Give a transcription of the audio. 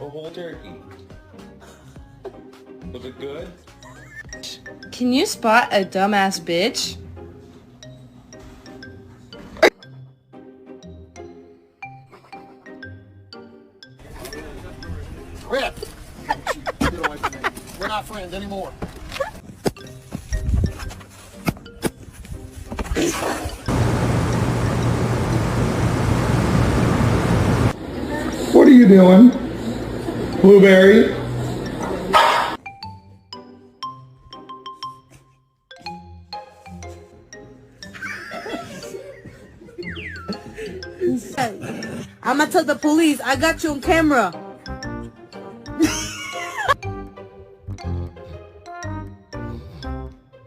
a whole turkey. Was it good? Can you spot a dumbass bitch? Rip! Get away from me. We're not friends anymore. What are you doing? Blueberry? I'ma tell the police. I got you on camera.